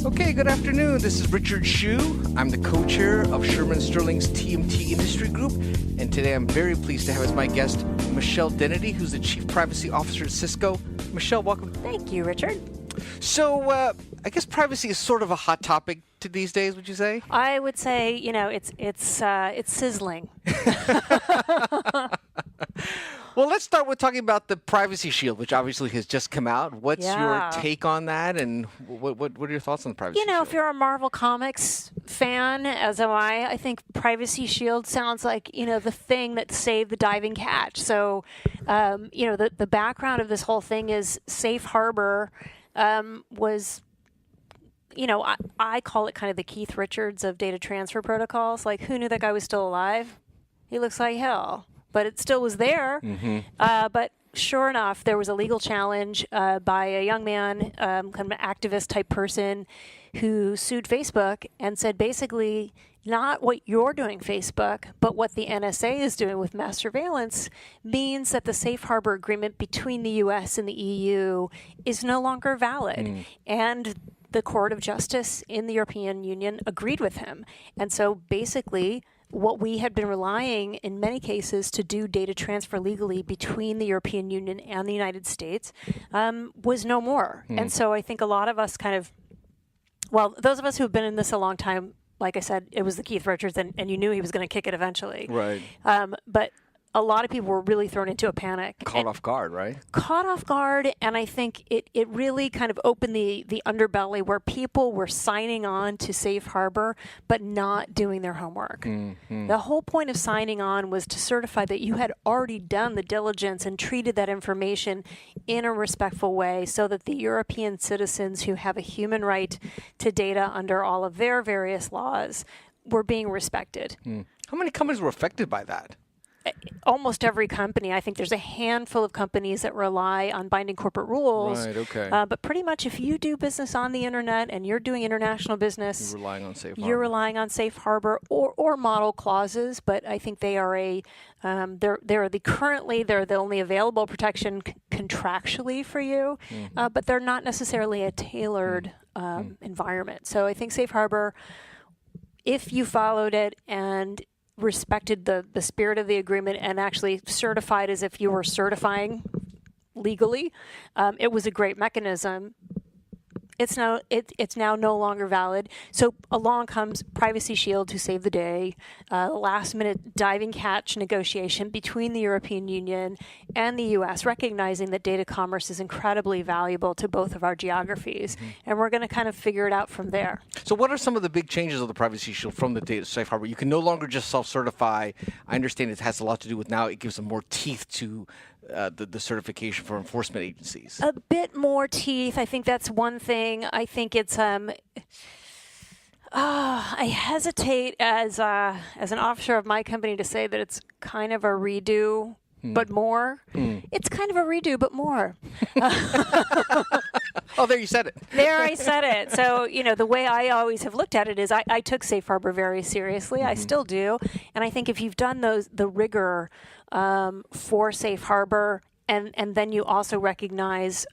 Okay, good afternoon. This is Richard Hsu. I'm the co-chair of Shearman Sterling's TMT Industry Group, and today I'm very pleased to have as my guest Michelle Dennedy, who's the Chief Privacy Officer at Cisco. Michelle, welcome. Thank you, Richard. So, I guess privacy is sort of a hot topic these days, would you say? I would say, it's sizzling. Well, let's start with talking about the Privacy Shield, which obviously has just come out. What's your take on that, and what are your thoughts on the Privacy Shield? If you're a Marvel Comics fan, as am I think Privacy Shield sounds like, the thing that saved the diving catch. So, the background of this whole thing is Safe Harbor was... I call it kind of the Keith Richards of data transfer protocols. Like, who knew that guy was still alive? He looks like hell, but it still was there. Mm-hmm. But sure enough, there was a legal challenge by a young man, kind of an activist type person, who sued Facebook and said basically not what you're doing, Facebook, but what the NSA is doing with mass surveillance means that the Safe Harbor agreement between the U.S. and the EU is no longer valid. And the Court of Justice in the European Union agreed with him. And so basically, what we had been relying in many cases to do data transfer legally between the European Union and the United States was no more. And so I think a lot of us those of us who have been in this a long time, like I said, it was the Keith Richards, and you knew he was going to kick it eventually. Right. But a lot of people were really thrown into a panic. Caught off guard, right? Caught off guard, and I think it really kind of opened the underbelly where people were signing on to Safe Harbor but not doing their homework. Mm-hmm. The whole point of signing on was to certify that you had already done the diligence and treated that information in a respectful way so that the European citizens who have a human right to data under all of their various laws were being respected. How many companies were affected by that? Almost every company. I think there's a handful of companies that rely on binding corporate rules. Right, okay. But pretty much if you do business on the internet and you're doing international business, You're relying on Safe Harbor or model clauses, but I think they are they're the only available protection contractually for you, but they're not necessarily a tailored environment. So I think Safe Harbor, if you followed it and respected the spirit of the agreement and actually certified as if you were certifying legally, it was a great mechanism. It's now no longer valid. So along comes Privacy Shield to save the day, last-minute diving catch negotiation between the European Union and the U.S., recognizing that data commerce is incredibly valuable to both of our geographies, and we're going to kind of figure it out from there. So what are some of the big changes of the Privacy Shield from the data Safe Harbor? You can no longer just self-certify. I understand it has a lot to do with now it gives them more teeth to the certification for enforcement agencies. A bit more teeth. I think that's one thing. I think it's I hesitate as an officer of my company to say that it's kind of a redo, but more. It's kind of a redo, but more. Oh, there you said it. There I said it. So, the way I always have looked at it is I took Safe Harbor very seriously. I still do. And I think if you've done the rigor for Safe Harbor, and then you also recognize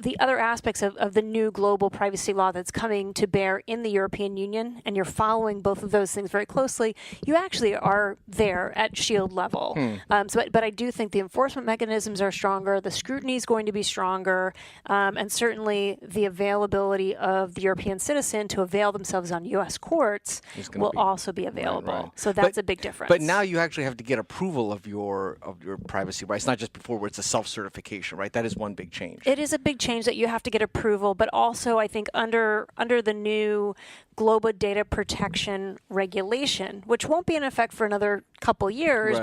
the other aspects of the new global privacy law that's coming to bear in the European Union, and you're following both of those things very closely, you actually are there at Shield level. But I do think the enforcement mechanisms are stronger, the scrutiny is going to be stronger, and certainly the availability of the European citizen to avail themselves on U.S. courts will also be available. Right. So that's a big difference. But now you actually have to get approval of your privacy rights, not just before where it's a self-certification, right? That is one big change. It is a big change that you have to get approval, but also I think under the new global data protection regulation, which won't be in effect for another couple years,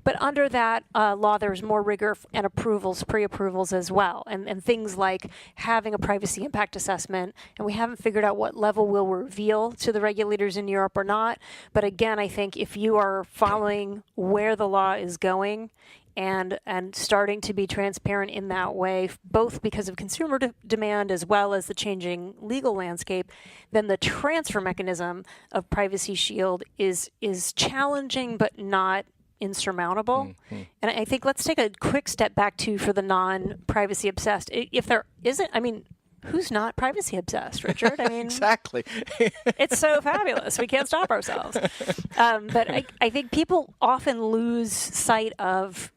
but under that law, there's more rigor and approvals, pre-approvals as well, and things like having a privacy impact assessment, and we haven't figured out what level we'll reveal to the regulators in Europe or not. But again, I think if you are following where the law is going and starting to be transparent in that way, both because of consumer demand as well as the changing legal landscape, then the transfer mechanism of Privacy Shield is challenging but not insurmountable. Mm-hmm. And I think let's take a quick step back for the non-privacy obsessed. If there isn't, who's not privacy obsessed, Richard? I mean, exactly. It's so fabulous. We can't stop ourselves. But I think people often lose sight of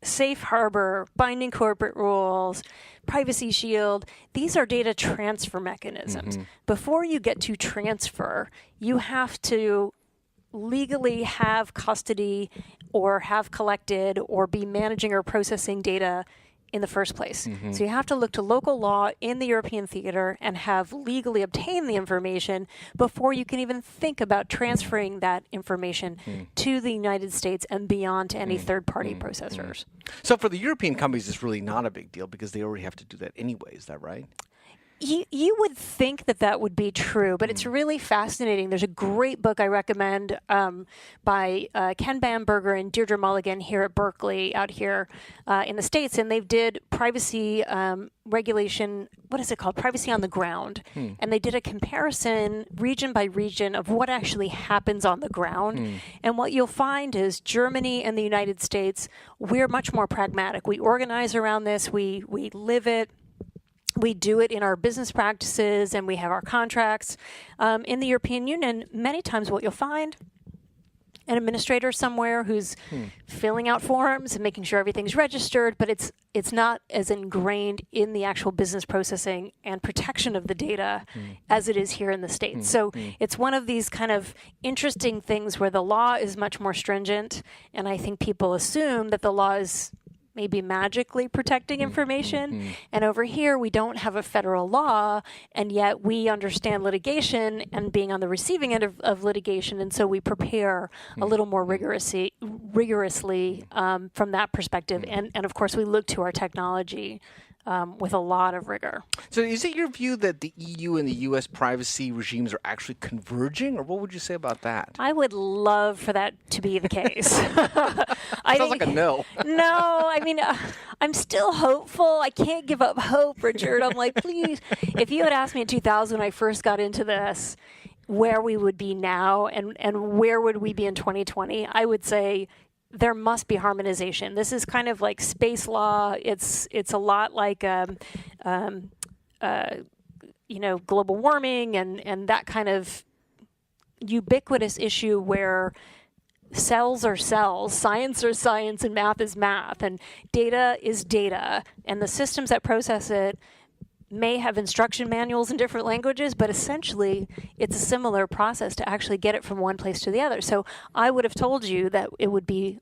safe harbor, binding corporate rules, privacy shield. These are data transfer mechanisms. Before you get to transfer, you have to legally have custody or have collected or be managing or processing data in the first place. So you have to look to local law in the European theater and have legally obtained the information before you can even think about transferring that information to the United States and beyond to any third-party processors. So for the European companies, it's really not a big deal because they already have to do that anyway. Is that right? You would think that that would be true, but it's really fascinating. There's a great book I recommend by Ken Bamberger and Deirdre Mulligan here at Berkeley, out here in the States, and they did privacy regulation, what is it called? Privacy on the ground. And they did a comparison region by region of what actually happens on the ground. And what you'll find is Germany and the United States, we're much more pragmatic. We organize around this. We live it. We do it in our business practices, and we have our contracts. In the European Union, many times what you'll find, an administrator somewhere who's filling out forms and making sure everything's registered, but it's not as ingrained in the actual business processing and protection of the data as it is here in the States. So it's one of these kind of interesting things where the law is much more stringent, and I think people assume that the law is maybe magically protecting information. And over here, we don't have a federal law, and yet we understand litigation and being on the receiving end of litigation, and so we prepare a little more rigorously from that perspective. And of course, we look to our technology with a lot of rigor. So is it your view that the EU and the U.S. privacy regimes are actually converging, or what would you say about that? I would love for that to be the case. Sounds like a no. No, I mean, I'm still hopeful. I can't give up hope, Richard. I'm like, please. If you had asked me in 2000 when I first got into this, where we would be now and where would we be in 2020, I would say there must be harmonization. This is kind of like space law. It's a lot like global warming and that kind of ubiquitous issue where cells are cells, science are science, and math is math, and data is data, and the systems that process it may have instruction manuals in different languages, but essentially it's a similar process to actually get it from one place to the other. So I would have told you that it would be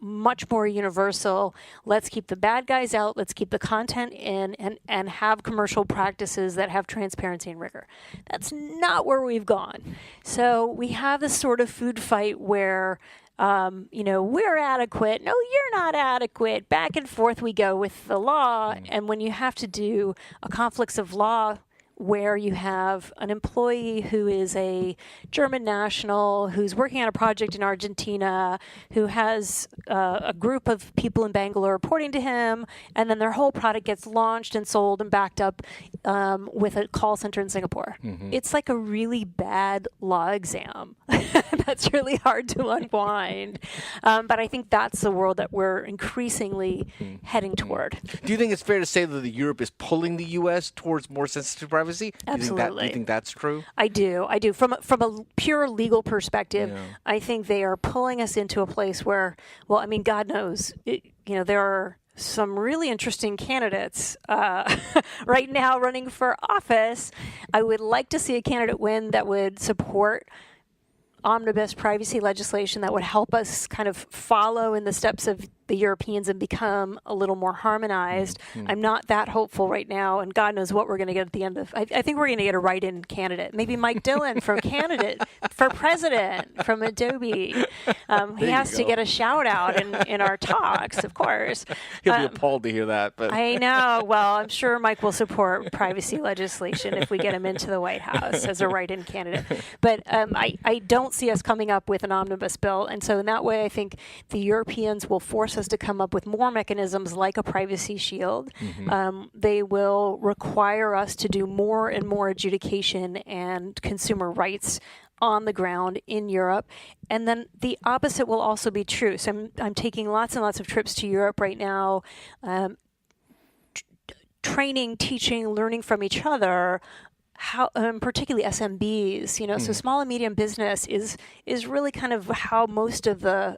much more universal. Let's keep the bad guys out. Let's keep the content in and have commercial practices that have transparency and rigor. That's not where we've gone. So we have this sort of food fight where we're adequate. No, you're not adequate. Back and forth we go with the law. And when you have to do a conflicts of law where you have an employee who is a German national who's working on a project in Argentina, who has a group of people in Bangalore reporting to him, and then their whole product gets launched and sold and backed up with a call center in Singapore. It's like a really bad law exam. That's really hard to unwind. But I think that's the world that we're increasingly heading toward. Do you think it's fair to say that Europe is pulling the U.S. towards more sensitive privacy? Absolutely. Do you think that's true? I do. From a pure legal perspective, I think they are pulling us into a place where, well, I mean, God knows, there are some really interesting candidates right now running for office. I would like to see a candidate win that would support omnibus privacy legislation that would help us kind of follow in the steps of the Europeans and become a little more harmonized. I'm not that hopeful right now, and God knows what we're going to get at the end of. I think we're going to get a write-in candidate, maybe Mike Dillon for candidate for president from Adobe. He has to get a shout out in our talks, of course. He'll be appalled to hear that. But I know. Well, I'm sure Mike will support privacy legislation if we get him into the White House as a write-in candidate. But I don't see us coming up with an omnibus bill, and so in that way, I think the Europeans will force us to come up with more mechanisms like a privacy shield. They will require us to do more and more adjudication and consumer rights on the ground in Europe. And then the opposite will also be true. So I'm taking lots and lots of trips to Europe right now, training, teaching, learning from each other. How, particularly SMBs, so small and medium business is really kind of how most of the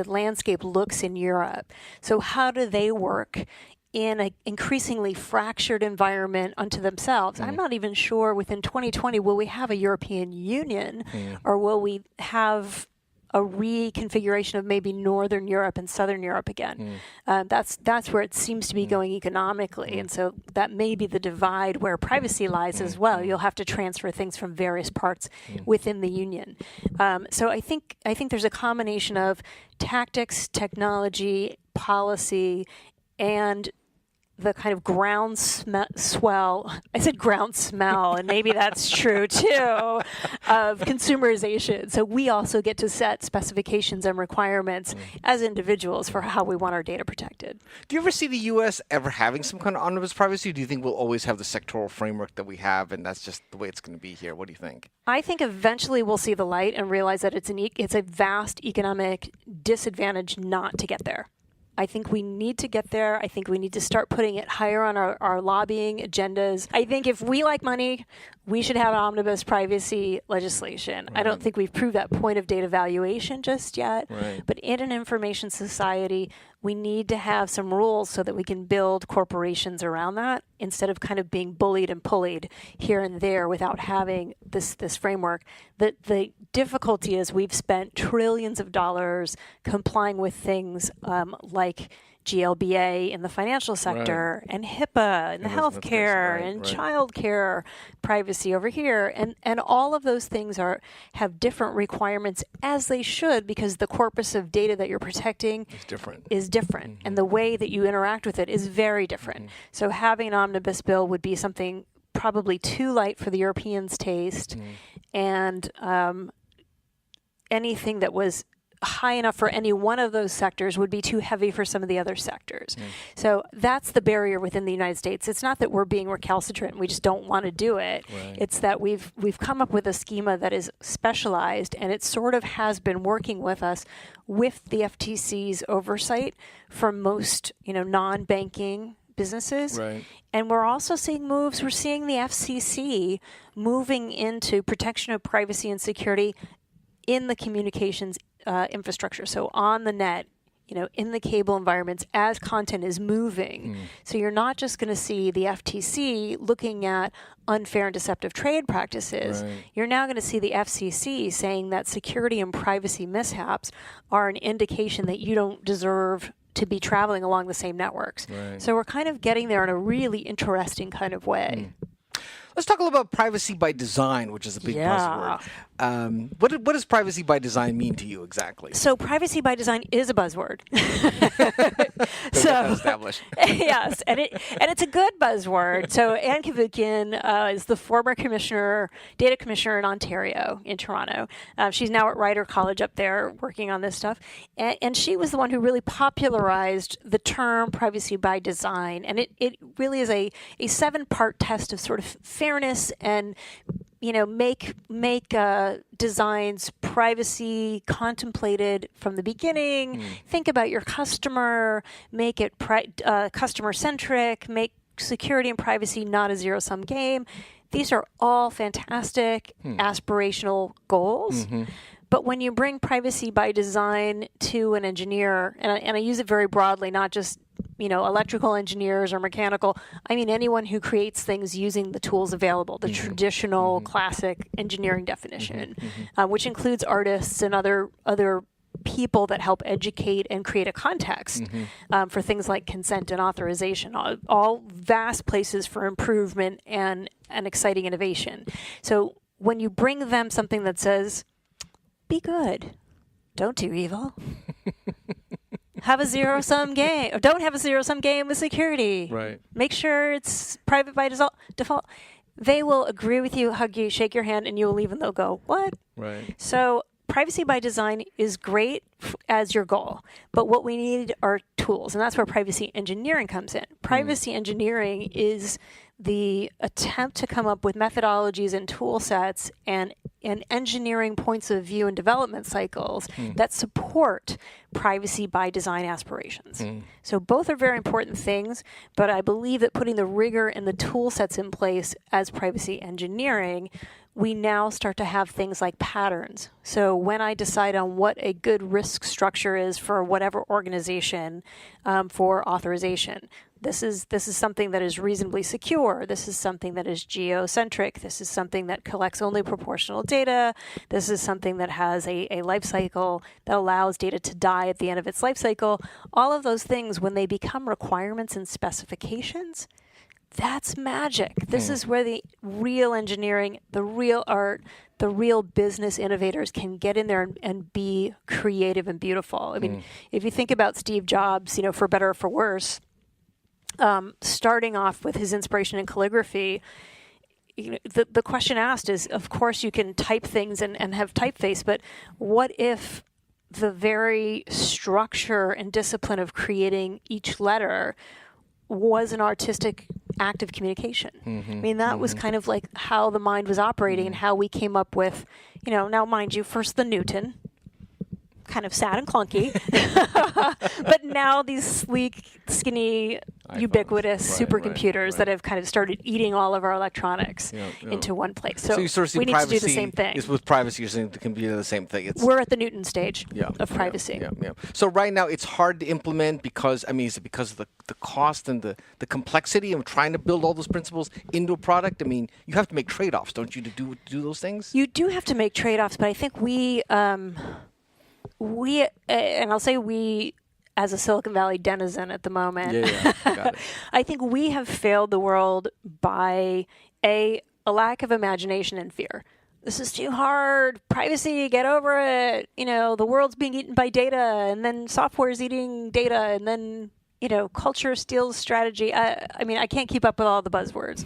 landscape looks in Europe. So how do they work in an increasingly fractured environment unto themselves? I'm not even sure within 2020 will we have a European Union, or will we have a reconfiguration of maybe Northern Europe and Southern Europe again. That's where it seems to be going economically, and so that may be the divide where privacy lies as well. You'll have to transfer things from various parts within the union. So I think there's a combination of tactics, technology, policy, and the kind of ground swell, I said ground smell, and maybe that's true too, of consumerization. So we also get to set specifications and requirements as individuals for how we want our data protected. Do you ever see the U.S. ever having some kind of omnibus privacy? Or do you think we'll always have the sectoral framework that we have, and that's just the way it's going to be here? What do you think? I think eventually we'll see the light and realize that it's a vast economic disadvantage not to get there. I think we need to get there. I think we need to start putting it higher on our lobbying agendas. I think if we like money, we should have omnibus privacy legislation. Right. I don't think we've proved that point of data valuation just yet. Right. But in an information society, we need to have some rules so that we can build corporations around that instead of kind of being bullied and pulleyed here and there without having this framework. The difficulty is we've spent trillions of dollars complying with things like GLBA in the financial sector, and HIPAA in the healthcare, and childcare privacy over here, and all of those things have different requirements, as they should, because the corpus of data that you're protecting is different, and the way that you interact with it is very different. So having an omnibus bill would be something probably too light for the Europeans' taste, and anything that was high enough for any one of those sectors would be too heavy for some of the other sectors. So that's the barrier within the United States. It's not that we're being recalcitrant and we just don't want to do it. It's that we've come up with a schema that is specialized, and it sort of has been working with us with the FTC's oversight for most, non-banking businesses. And we're also seeing moves. We're seeing the FCC moving into protection of privacy and security in the communications infrastructure. So on the net, in the cable environments as content is moving. So you're not just going to see the FTC looking at unfair and deceptive trade practices. You're now going to see the FCC saying that security and privacy mishaps are an indication that you don't deserve to be traveling along the same networks. So we're kind of getting there in a really interesting kind of way. Let's talk a little about privacy by design, which is a big buzzword. What does privacy by design mean to you exactly? So privacy by design is a buzzword. Established. Yes, and it's a good buzzword. So Anne Kavukian is the former data commissioner in Ontario, in Toronto. She's now at Rider College up there working on this stuff. And she was the one who really popularized the term privacy by design. And it really is a 7-part test of sort of fairness and make designs privacy contemplated from the beginning. Think about your customer, make it customer centric, make security and privacy not a zero-sum game. These are all fantastic aspirational goals. But when you bring privacy by design to an engineer, and I use it very broadly, not just electrical engineers or mechanical, I mean anyone who creates things using the tools available, the traditional classic engineering definition, which includes artists and other people that help educate and create a context for things like consent and authorization, all vast places for improvement and exciting innovation. So when you bring them something that says, be good, don't do evil, have a zero-sum game, or don't have a zero-sum game with security. Make sure it's private by default. They will agree with you, hug you, shake your hand, and you will leave and they'll go, what? So privacy by design is great as your goal, but what we need are tools, and that's where privacy engineering comes in. Privacy engineering is the attempt to come up with methodologies and tool sets and and engineering points of view and development cycles that support privacy by design aspirations. So both are very important things, but I believe that putting the rigor and the tool sets in place as privacy engineering, we now start to have things like patterns. So when I decide on what a good risk structure is for whatever organization for authorization, this is something that is reasonably secure. This is something that is geocentric. This is something that collects only proportional data. This is something that has a life cycle that allows data to die at the end of its life cycle. All of those things, when they become requirements and specifications, that's magic. This is where the real engineering, the real art, the real business innovators can get in there and be creative and beautiful. I mean, if you think about Steve Jobs, for better or for worse, starting off with his inspiration in calligraphy, the question asked is, of course, you can type things and have typeface, but what if the very structure and discipline of creating each letter was an artistic act of communication? I mean, that was kind of like how the mind was operating and how we came up with, now mind you, first the Newton, kind of sad and clunky, but now these sleek, skinny, iPhones, ubiquitous supercomputers that have kind of started eating all of our electronics into one place. So you sort of see we need to do the same thing. With privacy, you're saying the computer the same thing. We're at the Newton stage of privacy. So right now it's hard to implement because, is it because of the cost and the complexity of trying to build all those principles into a product? I mean, you have to make trade-offs, don't you, to do those things? You do have to make trade-offs, but I think we, and I'll say we, as a Silicon Valley denizen at the moment, Got it. I think we have failed the world by a lack of imagination and fear. This is too hard. Privacy, get over it. The world's being eaten by data, and then software is eating data, and then culture steals strategy. I can't keep up with all the buzzwords.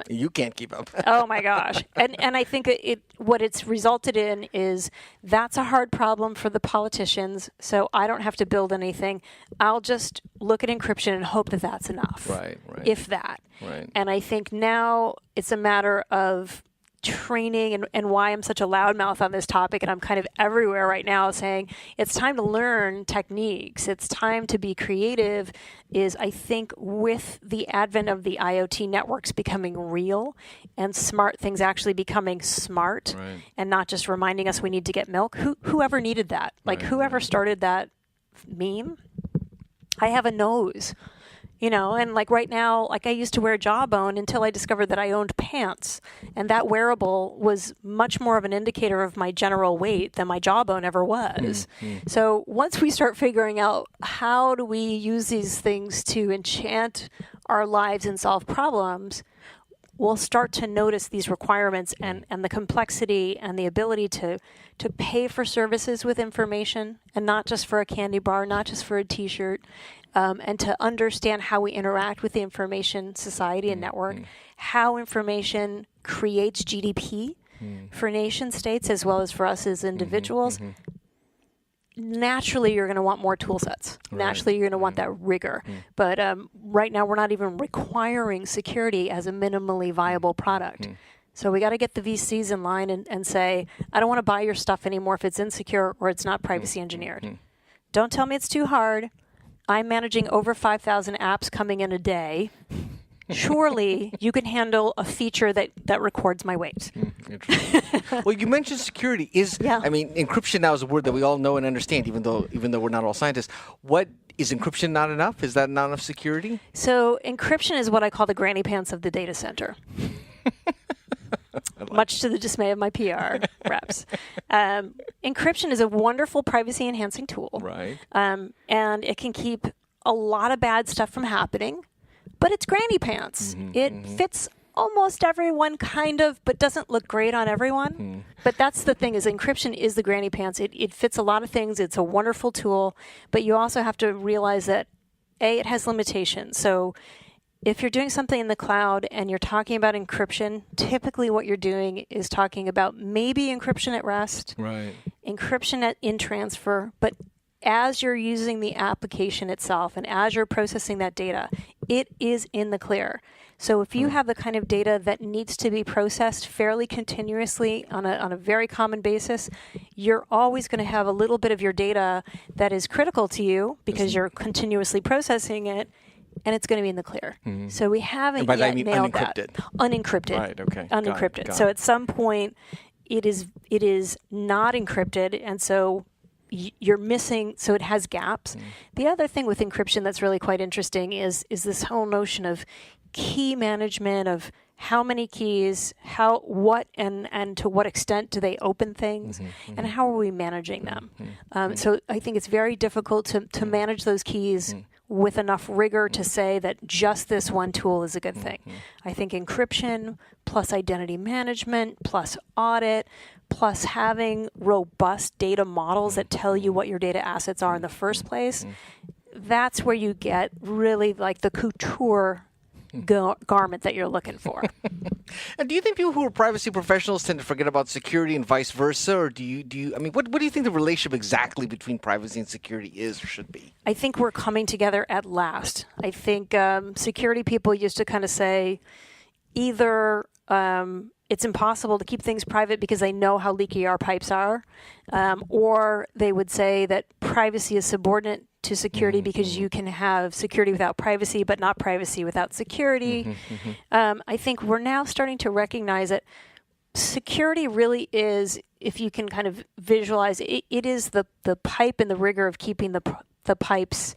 You can't keep up. Oh my gosh. And I think what it's resulted in is that's a hard problem for the politicians, so I don't have to build anything. I'll just look at encryption and hope that that's enough. Right. If that. Right. And I think now it's a matter of training and why I'm such a loudmouth on this topic, and I'm kind of everywhere right now saying it's time to learn techniques. It's time to be creative, is I think with the advent of the IoT networks becoming real and smart things actually becoming smart and not just reminding us we need to get milk. Whoever needed that? Whoever started that meme? I have a nose. And right now, I used to wear Jawbone until I discovered that I owned pants. And that wearable was much more of an indicator of my general weight than my Jawbone ever was. So once we start figuring out how do we use these things to enchant our lives and solve problems, we'll start to notice these requirements and the complexity and the ability to pay for services with information, and not just for a candy bar, not just for a T-shirt, and to understand how we interact with the information society and network, how information creates GDP for nation states as well as for us as individuals. Naturally, you're going to want more tool sets. Naturally, you're going to want that rigor. But right now, we're not even requiring security as a minimally viable product. So we got to get the VCs in line and say, I don't want to buy your stuff anymore if it's insecure or it's not privacy engineered. Don't tell me it's too hard. I'm managing over 5,000 apps coming in a day. Surely you can handle a feature that records my weight. Interesting. Well, you mentioned security. Encryption now is a word that we all know and understand, even though we're not all scientists. What is encryption not enough? Is that not enough security? So encryption is what I call the granny pants of the data center. Much to the dismay of my PR reps. Encryption is a wonderful privacy-enhancing tool. Right. And it can keep a lot of bad stuff from happening, but it's granny pants. It fits almost everyone, kind of, but doesn't look great on everyone. But that's the thing, is encryption is the granny pants. It fits a lot of things. It's a wonderful tool, but you also have to realize that, it has limitations. So if you're doing something in the cloud and you're talking about encryption, typically what you're doing is talking about maybe encryption at rest, encryption in transfer, but as you're using the application itself and as you're processing that data, it is in the clear. So if you have the kind of data that needs to be processed fairly continuously on a very common basis, you're always going to have a little bit of your data that is critical to you because you're continuously processing it, and it's going to be in the clear. So we haven't by that yet I mean nailed unencrypted. that. Unencrypted. Right, okay. Unencrypted. Got So it. at some point, it is not encrypted, and so you're missing, so it has gaps. The other thing with encryption that's really quite interesting is this whole notion of key management, of how many keys, what and to what extent do they open things, and how are we managing them? So I think it's very difficult to manage those keys with enough rigor to say that just this one tool is a good thing. I think encryption plus identity management plus audit plus having robust data models that tell you what your data assets are in the first place, that's where you get really like the couture garment that you're looking for. And do you think people who are privacy professionals tend to forget about security and vice versa, or do you? I mean, what do you think the relationship exactly between privacy and security is or should be? I think we're coming together at last. I think security people used to kind of say either it's impossible to keep things private because they know how leaky our pipes are, or they would say that privacy is subordinate to security because you can have security without privacy, but not privacy without security. I think we're now starting to recognize that security really is, if you can kind of visualize, it is the pipe and the rigor of keeping the pipes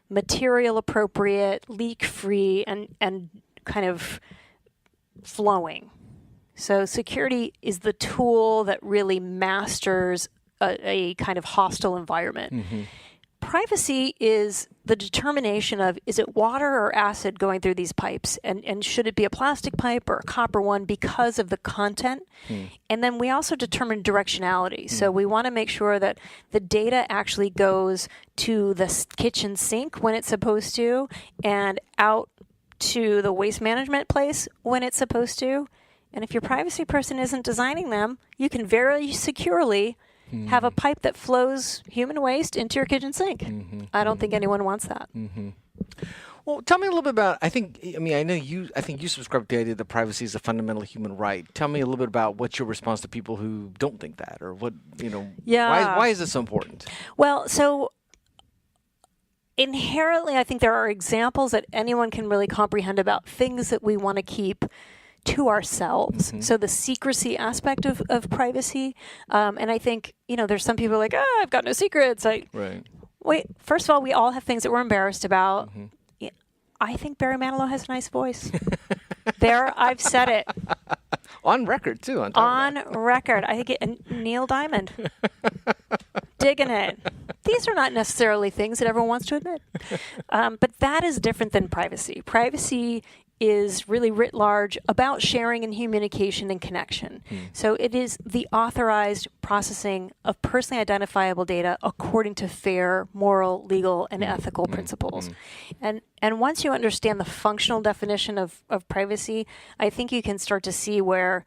material appropriate, leak free, and kind of flowing. So security is the tool that really masters a kind of hostile environment. Privacy is the determination of, is it water or acid going through these pipes? And should it be a plastic pipe or a copper one because of the content? And then we also determine directionality. So we want to make sure that the data actually goes to the kitchen sink when it's supposed to and out to the waste management place when it's supposed to. And if your privacy person isn't designing them, you can very securely have a pipe that flows human waste into your kitchen sink. I don't think anyone wants that. Well, tell me a little bit about, I think you subscribe to the idea that privacy is a fundamental human right. Tell me a little bit about what's your response to people who don't think that, or what, why is this so important? Well, so inherently, I think there are examples that anyone can really comprehend about things that we want to keep to ourselves. So the secrecy aspect of privacy. And I think, there's some people like, I've got no secrets. Wait, first of all, we all have things that we're embarrassed about. I think Barry Manilow has a nice voice. I've said it. On record, too. On record. I think Neil Diamond. Digging it. These are not necessarily things that everyone wants to admit. But that is different than privacy. Privacy is really writ large about sharing and communication and connection. So it is the authorized processing of personally identifiable data according to fair, moral, legal, and ethical principles. And once you understand the functional definition of privacy, I think you can start to see whether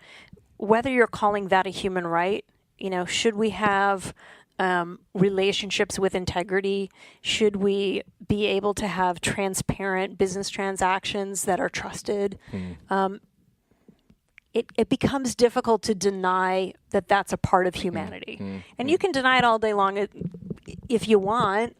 you're calling that a human right, should we have relationships with integrity? Should we be able to have transparent business transactions that are trusted? It becomes difficult to deny that that's a part of humanity. And you can deny it all day long if you want,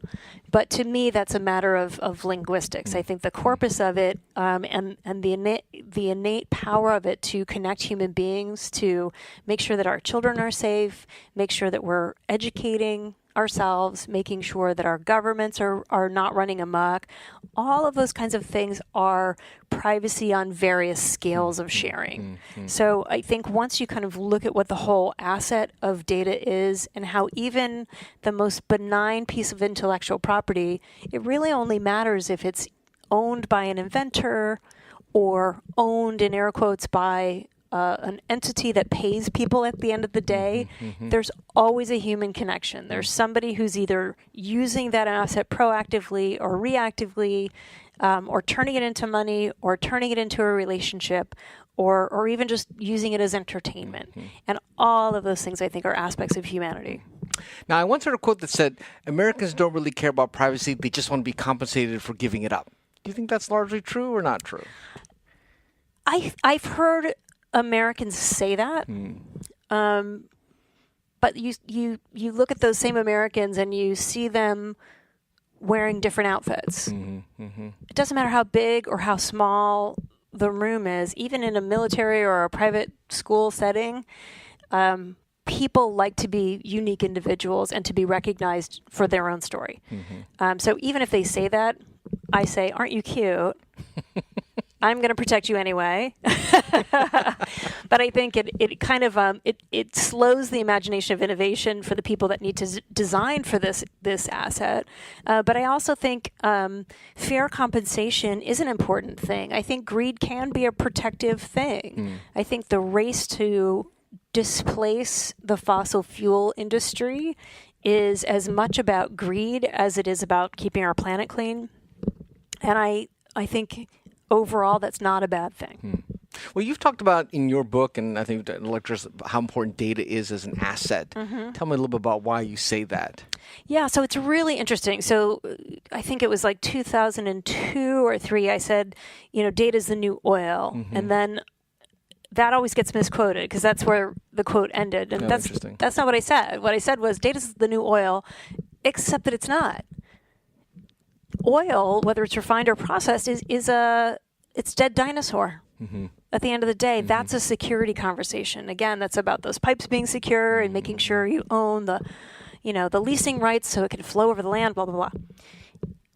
but to me, that's a matter of linguistics. I think the corpus of it and the innate power of it to connect human beings, to make sure that our children are safe, make sure that we're educating ourselves, making sure that our governments are not running amok. All of those kinds of things are privacy on various scales of sharing. So I think once you kind of look at what the whole asset of data is and how even the most benign piece of intellectual property, it really only matters if it's owned by an inventor or owned, in air quotes, by an entity that pays people at the end of the day. There's always a human connection. There's somebody who's either using that asset proactively or reactively, or turning it into money, or turning it into a relationship, or even just using it as entertainment. And all of those things, I think, are aspects of humanity. Now, I once heard a quote that said, Americans don't really care about privacy, they just want to be compensated for giving it up. Do you think that's largely true or not true? I've heard Americans say that, but you look at those same Americans and you see them wearing different outfits. It doesn't matter how big or how small the room is, even in a military or a private school setting. People like to be unique individuals and to be recognized for their own story. So even if they say that, I say, aren't you cute? I'm going to protect you anyway. But I think it kind of it slows the imagination of innovation for the people that need to design for this asset. But I also think fair compensation is an important thing. I think greed can be a protective thing. I think the race to displace the fossil fuel industry is as much about greed as it is about keeping our planet clean. And I think overall that's not a bad thing. Well, you've talked about in your book, and I think the lectures, how important data is as an asset. Tell me a little bit about why you say that. Yeah, so it's really interesting. So I think it was like 2002 or 3, I said, data is the new oil. And then that always gets misquoted because that's where the quote ended. And that's not what I said. What I said was data is the new oil, except that it's not. Oil, whether it's refined or processed, it's dead dinosaur. At the end of the day, that's a security conversation. Again, that's about those pipes being secure and making sure you own the leasing rights so it can flow over the land, blah, blah, blah.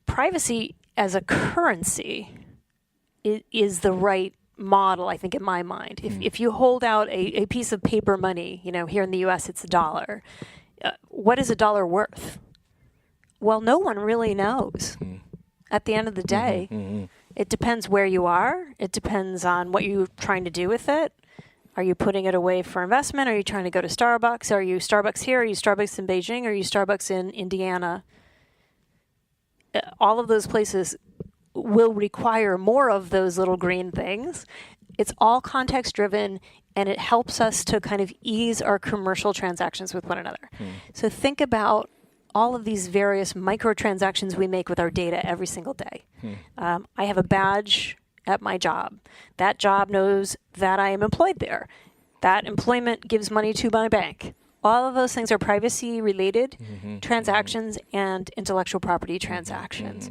Privacy as a currency is the right model, I think, in my mind. If you hold out a piece of paper money, here in the U.S. it's $1. What is $1 worth? Well, no one really knows. At the end of the day, it depends where you are. It depends on what you're trying to do with it. Are you putting it away for investment? Are you trying to go to Starbucks? Are you Starbucks here? Are you Starbucks in Beijing? Are you Starbucks in Indiana? All of those places will require more of those little green things. It's all context driven, and it helps us to kind of ease our commercial transactions with one another. So think about all of these various microtransactions we make with our data every single day. I have a badge at my job. That job knows that I am employed there. That employment gives money to my bank. All of those things are privacy-related transactions and intellectual property transactions.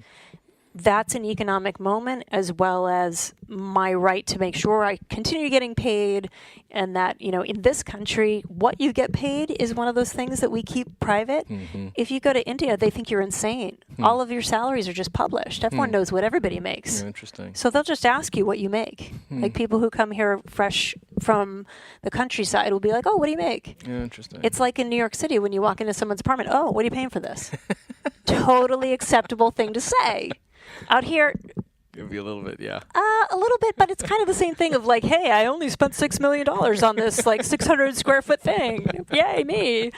That's an economic moment, as well as my right to make sure I continue getting paid, and that, in this country, what you get paid is one of those things that we keep private. If you go to India, they think you're insane. All of your salaries are just published. Everyone knows what everybody makes. Interesting. So they'll just ask you what you make. Like people who come here fresh from the countryside will be like, oh, what do you make? Interesting. It's like in New York City when you walk into someone's apartment, oh, what are you paying for this? Totally acceptable thing to say. Out here, it'd be a little bit, yeah. A little bit, but it's kind of the same thing of like, hey, I only spent $6 million on this like 600 square foot thing. Yay, me.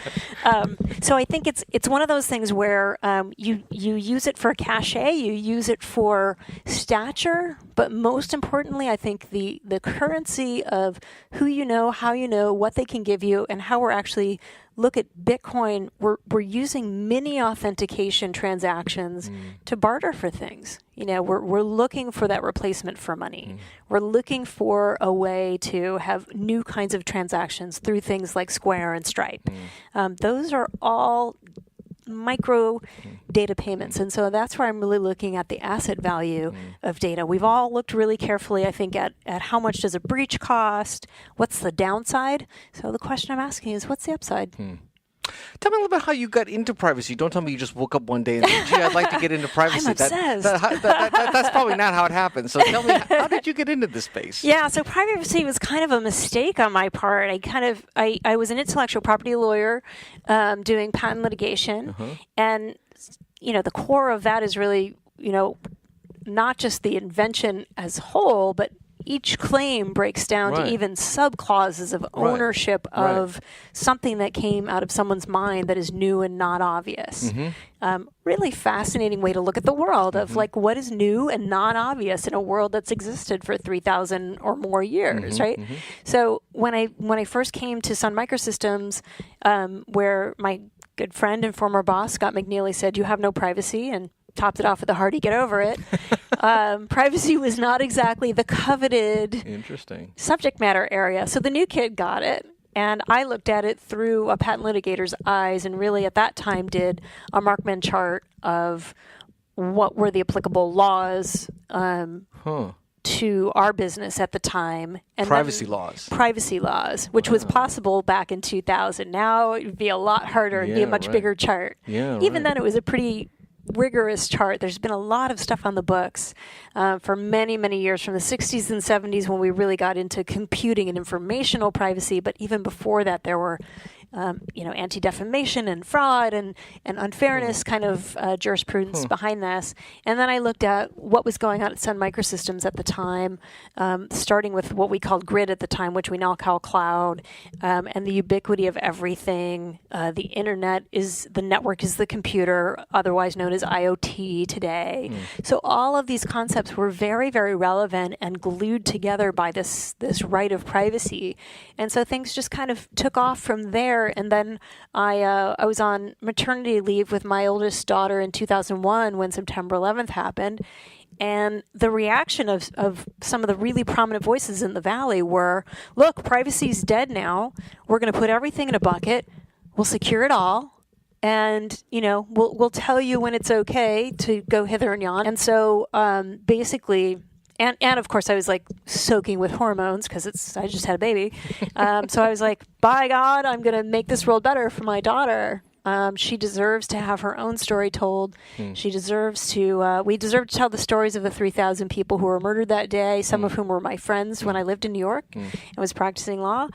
So I think it's one of those things where you use it for cachet, you use it for stature, but most importantly, I think the currency of who you know, how you know, what they can give you, and how we're actually look at Bitcoin, we're using mini authentication transactions to barter for things. We're looking for that replacement for money. We're looking for a way to have new kinds of transactions through things like Square and Stripe. Those are all micro data payments. And so that's where I'm really looking at the asset value of data. We've all looked really carefully, I think, at how much does a breach cost? What's the downside? So the question I'm asking is, what's the upside? Tell me a little bit how you got into privacy. Don't tell me you just woke up one day and said, gee, I'd like to get into privacy. I'm obsessed. That's probably not how it happened. So tell me, how did you get into this space? Yeah, so privacy was kind of a mistake on my part. I was an intellectual property lawyer doing patent litigation. And, the core of that is really, not just the invention as whole, but each claim breaks down to even subclauses of ownership of something that came out of someone's mind that is new and not obvious. Really fascinating way to look at the world of like what is new and not obvious in a world that's existed for 3,000 or more years, right? So when I first came to Sun Microsystems, where my good friend and former boss Scott McNeely said, "You have no privacy," and topped it off with a hearty get over it. Privacy was not exactly the coveted subject matter area. So the new kid got it. And I looked at it through a patent litigator's eyes and really at that time did a Markman chart of what were the applicable laws to our business at the time. And privacy laws. Privacy laws, which was possible back in 2000. Now it would be a lot harder and be a much bigger chart. Even then it was a pretty rigorous chart. There's been a lot of stuff on the books for many, many years, from the 60s and 70s when we really got into computing and informational privacy. But even before that, there were anti-defamation and fraud and unfairness kind of jurisprudence behind this. And then I looked at what was going on at Sun Microsystems at the time, starting with what we called grid at the time, which we now call cloud, and the ubiquity of everything. The internet is, the network is the computer, otherwise known as IoT today. So all of these concepts were very, very relevant and glued together by this right of privacy. And so things just kind of took off from there. And then I was on maternity leave with my oldest daughter in 2001 when September 11th happened. And the reaction of some of the really prominent voices in the Valley were, look, privacy's dead now. We're going to put everything in a bucket. We'll secure it all. And, we'll tell you when it's okay to go hither and yon. And so basically... And of course, I was like soaking with hormones because I just had a baby. So I was like, by God, I'm going to make this world better for my daughter. She deserves to have her own story told. She deserves to, we deserve to tell the stories of the 3,000 people who were murdered that day, some of whom were my friends when I lived in New York and was practicing law.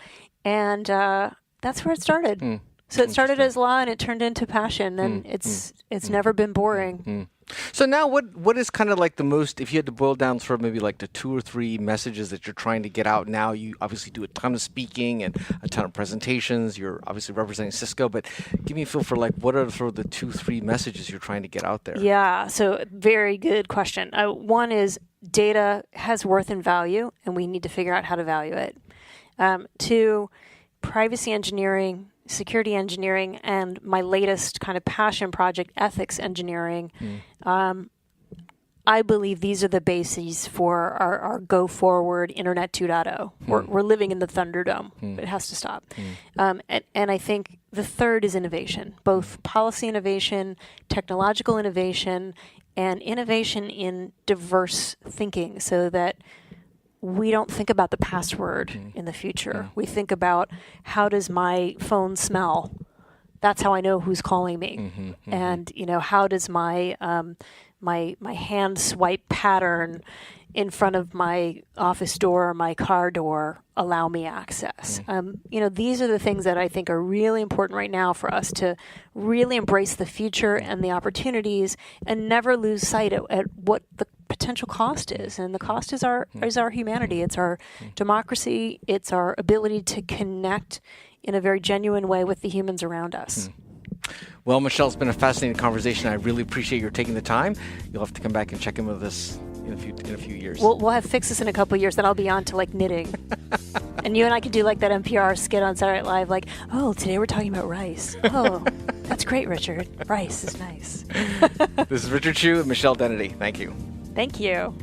And that's where it started. So it started as law and it turned into passion, and it's never been boring. So now what is kind of like the most, if you had to boil down sort of maybe like the 2 or 3 messages that you're trying to get out now? You obviously do a ton of speaking and a ton of presentations. You're obviously representing Cisco, but give me a feel for like what are sort of the 2, 3 messages you're trying to get out there? Yeah, so very good question. One is data has worth and value, and we need to figure out how to value it. 2, privacy engineering, security engineering, and my latest kind of passion project, ethics engineering. I believe these are the bases for our go forward Internet 2.0. We're living in the Thunderdome, but it has to stop. And I think the third is innovation, both policy innovation, technological innovation, and innovation in diverse thinking, so that we don't think about the password in the future. We think about, how does my phone smell? That's how I know who's calling me. And, how does my my hand swipe pattern in front of my office door or my car door allow me access? These are the things that I think are really important right now for us to really embrace the future and the opportunities and never lose sight at what the potential cost is. And the cost is our humanity. It's our democracy. It's our ability to connect in a very genuine way with the humans around us. Well, Michelle, it's been a fascinating conversation. I really appreciate your taking the time. You'll have to come back and check in with us in a few years. We'll have fixes in a couple of years. Then I'll be on to like knitting. And you and I could do like that NPR skit on Saturday Night Live, like, oh, today we're talking about rice. Oh, that's great, Richard. Rice is nice. This is Richard Shue and Michelle Dennedy. Thank you. Thank you.